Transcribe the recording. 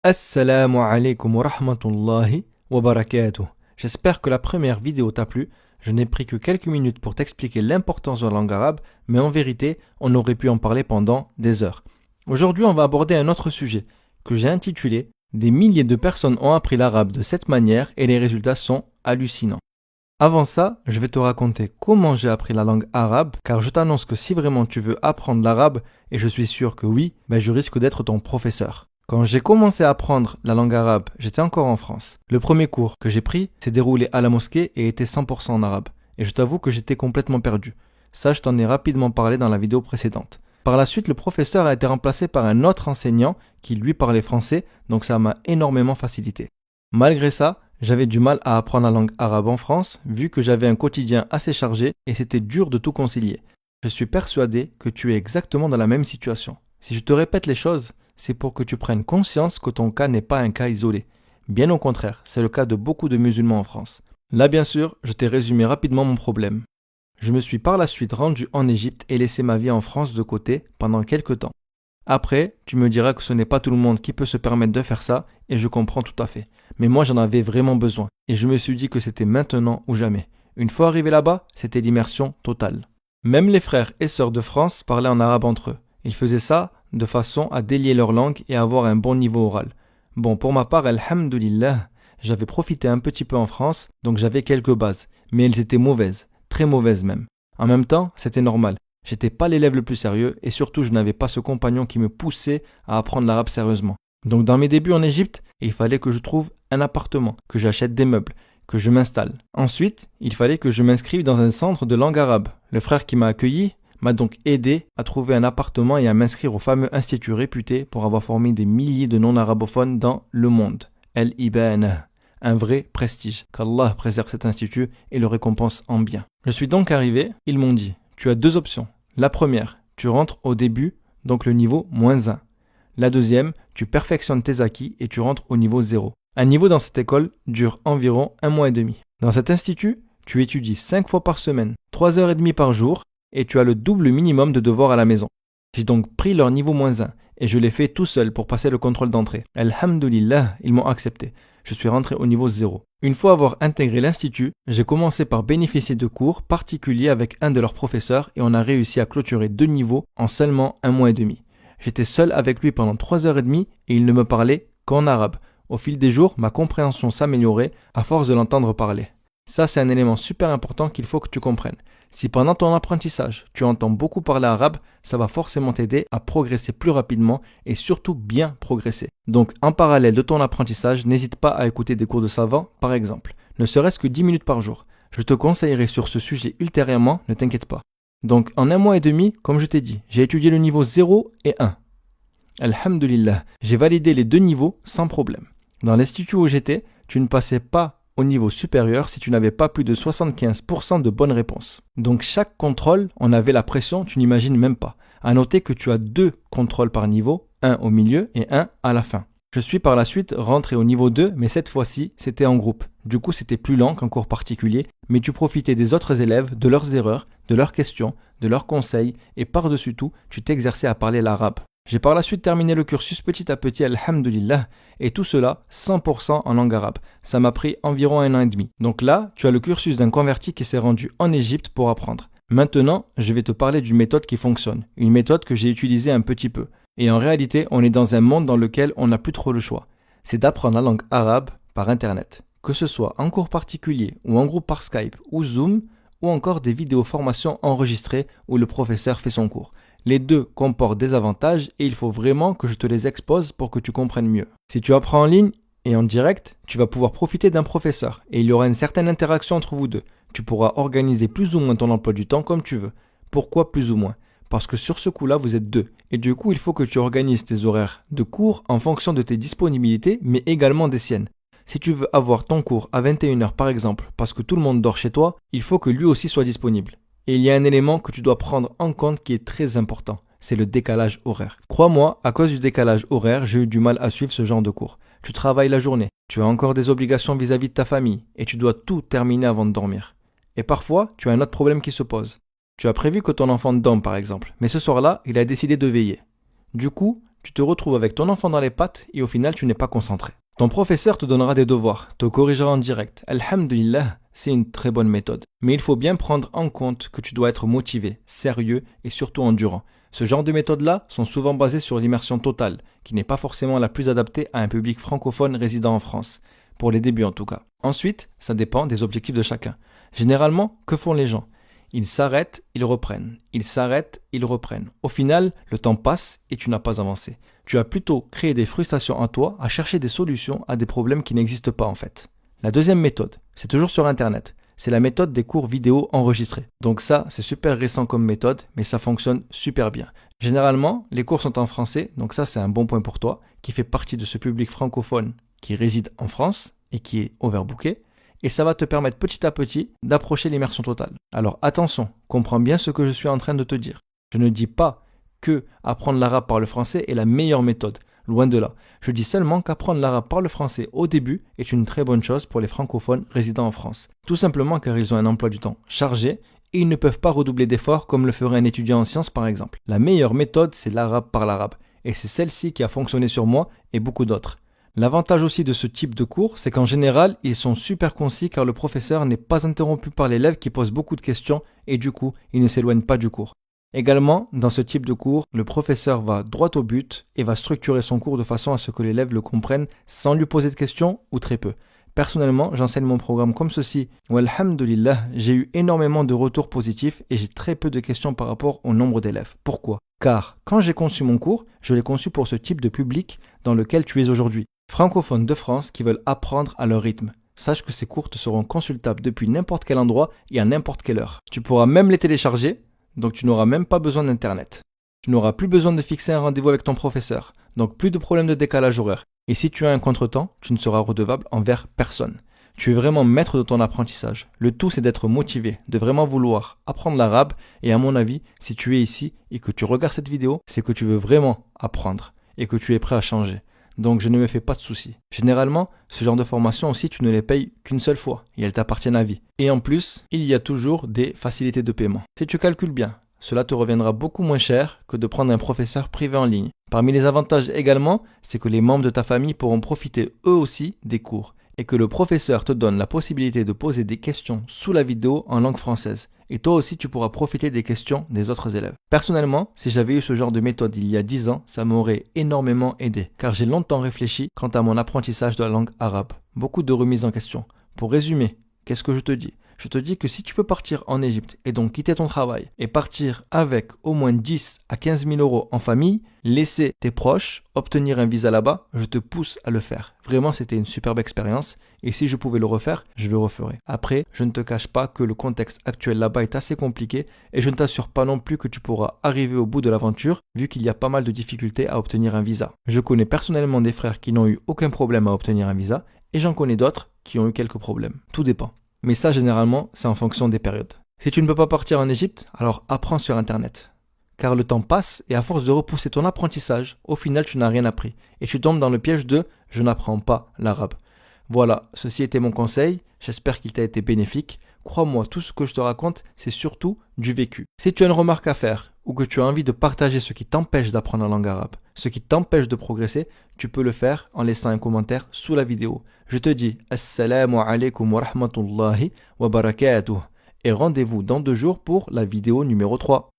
Assalamu alaikum wa rahmatullahi wa barakatuh. J'espère que la première vidéo t'a plu. Je n'ai pris que quelques minutes pour t'expliquer l'importance de la langue arabe, mais en vérité, on aurait pu en parler pendant des heures. Aujourd'hui, on va aborder un autre sujet que j'ai intitulé Des milliers de personnes ont appris l'arabe de cette manière et les résultats sont hallucinants. Avant ça, je vais te raconter comment j'ai appris la langue arabe, car je t'annonce que si vraiment tu veux apprendre l'arabe, et je suis sûr que oui, je risque d'être ton professeur. Quand j'ai commencé à apprendre la langue arabe, j'étais encore en France. Le premier cours que j'ai pris s'est déroulé à la mosquée et était 100% en arabe. Et je t'avoue que j'étais complètement perdu. Ça, je t'en ai rapidement parlé dans la vidéo précédente. Par la suite, le professeur a été remplacé par un autre enseignant qui lui parlait français, donc ça m'a énormément facilité. Malgré ça, j'avais du mal à apprendre la langue arabe en France, vu que j'avais un quotidien assez chargé et c'était dur de tout concilier. Je suis persuadé que tu es exactement dans la même situation. Si je te répète les choses, c'est pour que tu prennes conscience que ton cas n'est pas un cas isolé. Bien au contraire, c'est le cas de beaucoup de musulmans en France. Là, bien sûr, je t'ai résumé rapidement mon problème. Je me suis par la suite rendu en Égypte et laissé ma vie en France de côté pendant quelques temps. Après, tu me diras que ce n'est pas tout le monde qui peut se permettre de faire ça, et je comprends tout à fait. Mais moi, j'en avais vraiment besoin, et je me suis dit que c'était maintenant ou jamais. Une fois arrivé là-bas, c'était l'immersion totale. Même les frères et sœurs de France parlaient en arabe entre eux. Ils faisaient ça de façon à délier leur langue et avoir un bon niveau oral. Bon, pour ma part, alhamdulillah, j'avais profité un petit peu en France, donc j'avais quelques bases, mais elles étaient mauvaises, très mauvaises même. En même temps, c'était normal. J'étais pas l'élève le plus sérieux et surtout je n'avais pas ce compagnon qui me poussait à apprendre l'arabe sérieusement. Donc dans mes débuts en Égypte, il fallait que je trouve un appartement, que j'achète des meubles, que je m'installe. Ensuite, il fallait que je m'inscrive dans un centre de langue arabe. Le frère qui m'a accueilli m'a donc aidé à trouver un appartement et à m'inscrire au fameux institut réputé pour avoir formé des milliers de non-arabophones dans le monde. Al-Ibana, un vrai prestige. Qu'Allah préserve cet institut et le récompense en bien. Je suis donc arrivé, ils m'ont dit, tu as deux options. La première, tu rentres au début, donc le niveau -1. La deuxième, tu perfectionnes tes acquis et tu rentres au niveau 0. Un niveau dans cette école dure environ 1 mois et demi. Dans cet institut, tu étudies 5 fois par semaine, 3h30 par jour, et tu as le double minimum de devoirs à la maison. J'ai donc pris leur niveau -1 et je l'ai fait tout seul pour passer le contrôle d'entrée. Alhamdulillah, ils m'ont accepté. Je suis rentré au niveau 0. Une fois avoir intégré l'institut, j'ai commencé par bénéficier de cours particuliers avec un de leurs professeurs et on a réussi à clôturer 2 niveaux en seulement 1 mois et demi. J'étais seul avec lui pendant 3h30 et il ne me parlait qu'en arabe. Au fil des jours, ma compréhension s'améliorait à force de l'entendre parler. Ça, c'est un élément super important qu'il faut que tu comprennes. Si pendant ton apprentissage, tu entends beaucoup parler arabe, ça va forcément t'aider à progresser plus rapidement et surtout bien progresser. Donc, en parallèle de ton apprentissage, n'hésite pas à écouter des cours de savant, par exemple, ne serait-ce que 10 minutes par jour. Je te conseillerai sur ce sujet ultérieurement, ne t'inquiète pas. Donc, en 1 mois et demi, comme je t'ai dit, j'ai étudié le niveau 0 et 1. Alhamdulillah, j'ai validé les 2 niveaux sans problème. Dans l'institut où j'étais, tu ne passais pas au niveau supérieur si tu n'avais pas plus de 75% de bonnes réponses. Donc chaque contrôle, on avait la pression, tu n'imagines même pas. À noter que tu as 2 contrôles par niveau, un au milieu et un à la fin. Je suis par la suite rentré au niveau 2, mais cette fois-ci, c'était en groupe. Du coup, c'était plus lent qu'un cours particulier, mais tu profitais des autres élèves, de leurs erreurs, de leurs questions, de leurs conseils, et par-dessus tout, tu t'exerçais à parler l'arabe. J'ai par la suite terminé le cursus petit à petit, alhamdulillah, et tout cela 100% en langue arabe. Ça m'a pris environ 1 an et demi. Donc là, tu as le cursus d'un converti qui s'est rendu en Égypte pour apprendre. Maintenant, je vais te parler d'une méthode qui fonctionne, une méthode que j'ai utilisée un petit peu. Et en réalité, on est dans un monde dans lequel on n'a plus trop le choix. C'est d'apprendre la langue arabe par Internet. Que ce soit en cours particulier ou en groupe par Skype ou Zoom, ou encore des vidéos formations enregistrées où le professeur fait son cours. Les deux comportent des avantages et il faut vraiment que je te les expose pour que tu comprennes mieux. Si tu apprends en ligne et en direct, tu vas pouvoir profiter d'un professeur et il y aura une certaine interaction entre vous deux. Tu pourras organiser plus ou moins ton emploi du temps comme tu veux. Pourquoi plus ou moins ? Parce que sur ce coup-là, vous êtes 2. Et du coup, il faut que tu organises tes horaires de cours en fonction de tes disponibilités, mais également des siennes. Si tu veux avoir ton cours à 21h par exemple, parce que tout le monde dort chez toi, il faut que lui aussi soit disponible. Et il y a un élément que tu dois prendre en compte qui est très important, c'est le décalage horaire. Crois-moi, à cause du décalage horaire, j'ai eu du mal à suivre ce genre de cours. Tu travailles la journée, tu as encore des obligations vis-à-vis de ta famille, et tu dois tout terminer avant de dormir. Et parfois, tu as un autre problème qui se pose. Tu as prévu que ton enfant dorme par exemple, mais ce soir-là, il a décidé de veiller. Du coup, tu te retrouves avec ton enfant dans les pattes et au final tu n'es pas concentré. Ton professeur te donnera des devoirs, te corrigera en direct. Alhamdulillah, c'est une très bonne méthode. Mais il faut bien prendre en compte que tu dois être motivé, sérieux et surtout endurant. Ce genre de méthodes-là sont souvent basées sur l'immersion totale, qui n'est pas forcément la plus adaptée à un public francophone résidant en France, pour les débuts en tout cas. Ensuite, ça dépend des objectifs de chacun. Généralement, que font les gens ? Ils s'arrêtent, ils reprennent. Ils s'arrêtent, ils reprennent. Au final, le temps passe et tu n'as pas avancé. Tu as plutôt créé des frustrations en toi à chercher des solutions à des problèmes qui n'existent pas en fait. La deuxième méthode, c'est toujours sur Internet. C'est la méthode des cours vidéo enregistrés. Donc ça, c'est super récent comme méthode, mais ça fonctionne super bien. Généralement, les cours sont en français, donc ça c'est un bon point pour toi, qui fait partie de ce public francophone qui réside en France et qui est overbooké. Et ça va te permettre petit à petit d'approcher l'immersion totale. Alors attention, comprends bien ce que je suis en train de te dire. Je ne dis pas que apprendre l'arabe par le français est la meilleure méthode, loin de là. Je dis seulement qu'apprendre l'arabe par le français au début est une très bonne chose pour les francophones résidant en France. Tout simplement car ils ont un emploi du temps chargé et ils ne peuvent pas redoubler d'efforts comme le ferait un étudiant en sciences par exemple. La meilleure méthode, c'est l'arabe par l'arabe. Et c'est celle-ci qui a fonctionné sur moi et beaucoup d'autres. L'avantage aussi de ce type de cours, c'est qu'en général, ils sont super concis car le professeur n'est pas interrompu par l'élève qui pose beaucoup de questions et du coup, il ne s'éloigne pas du cours. Également, dans ce type de cours, le professeur va droit au but et va structurer son cours de façon à ce que l'élève le comprenne sans lui poser de questions ou très peu. Personnellement, j'enseigne mon programme comme ceci. Walhamdulillah, j'ai eu énormément de retours positifs et j'ai très peu de questions par rapport au nombre d'élèves. Pourquoi ? Car quand j'ai conçu mon cours, je l'ai conçu pour ce type de public dans lequel tu es aujourd'hui. Francophones de France qui veulent apprendre à leur rythme. Sache que ces cours te seront consultables depuis n'importe quel endroit et à n'importe quelle heure. Tu pourras même les télécharger, donc tu n'auras même pas besoin d'internet. Tu n'auras plus besoin de fixer un rendez-vous avec ton professeur, donc plus de problème de décalage horaire. Et si tu as un contretemps, tu ne seras redevable envers personne. Tu es vraiment maître de ton apprentissage. Le tout, c'est d'être motivé, de vraiment vouloir apprendre l'arabe. Et à mon avis, si tu es ici et que tu regardes cette vidéo, c'est que tu veux vraiment apprendre et que tu es prêt à changer. Donc je ne me fais pas de soucis. Généralement, ce genre de formation aussi, tu ne les payes qu'une seule fois et elles t'appartiennent à vie. Et en plus, il y a toujours des facilités de paiement. Si tu calcules bien, cela te reviendra beaucoup moins cher que de prendre un professeur privé en ligne. Parmi les avantages également, c'est que les membres de ta famille pourront profiter eux aussi des cours et que le professeur te donne la possibilité de poser des questions sous la vidéo en langue française. Et toi aussi, tu pourras profiter des questions des autres élèves. Personnellement, si j'avais eu ce genre de méthode il y a 10 ans, ça m'aurait énormément aidé, car j'ai longtemps réfléchi quant à mon apprentissage de la langue arabe. Beaucoup de remises en question. Pour résumer, qu'est-ce que je te dis ? Je te dis que si tu peux partir en Égypte et donc quitter ton travail et partir avec au moins 10 à 15 000 euros en famille, laisser tes proches, obtenir un visa là-bas, je te pousse à le faire. Vraiment, c'était une superbe expérience et si je pouvais le refaire, je le referais. Après, je ne te cache pas que le contexte actuel là-bas est assez compliqué et je ne t'assure pas non plus que tu pourras arriver au bout de l'aventure vu qu'il y a pas mal de difficultés à obtenir un visa. Je connais personnellement des frères qui n'ont eu aucun problème à obtenir un visa et j'en connais d'autres qui ont eu quelques problèmes. Tout dépend. Mais ça, généralement, c'est en fonction des périodes. Si tu ne peux pas partir en Égypte, alors apprends sur Internet. Car le temps passe et à force de repousser ton apprentissage, au final, tu n'as rien appris. Et tu tombes dans le piège de « je n'apprends pas l'arabe ». Voilà, ceci était mon conseil. J'espère qu'il t'a été bénéfique. Crois-moi, tout ce que je te raconte, c'est surtout du vécu. Si tu as une remarque à faire ou que tu as envie de partager ce qui t'empêche d'apprendre la langue arabe, ce qui t'empêche de progresser, tu peux le faire en laissant un commentaire sous la vidéo. Je te dis Assalamu alaikum wa rahmatullahi wa barakatuh et rendez-vous dans 2 jours pour la vidéo numéro 3.